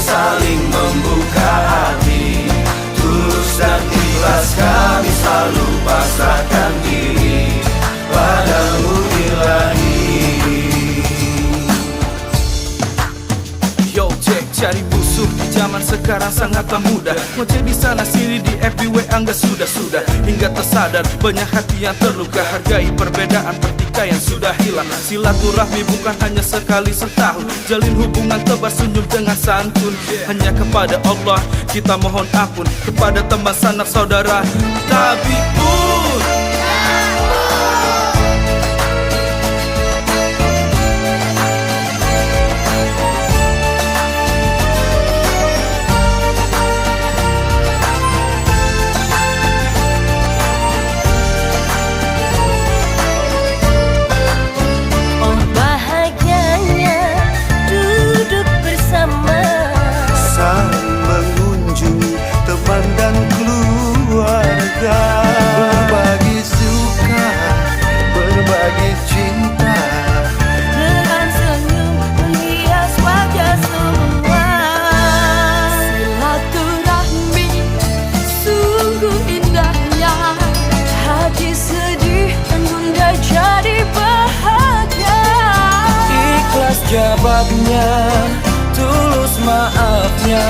saling membuka hati. Tulus dan ikhlas kami selalu pasrahkan diri padamu ilahi. Yo cek, cari musuh di zaman sekarang sangatlah mudah. Ngoceh di sana sini di FB WA nggak sudah hingga tersadar banyak hati yang terluka. Hargai perbedaan, pertikaian sudah hilang. Silaturahmi bukan hanya sekali setahun. Jalin hubungan tebar senyum dengan santun. Hanya kepada Allah kita mohon ampun, kepada teman sanak saudara Tabi pun. Berbagi suka, berbagi cinta, dengan senyum menghias wajah semua. Silaturahmi sungguh indahnya, hati sedih dan bunda jadi bahagia. ikhlas jawabnya, tulus maafnya.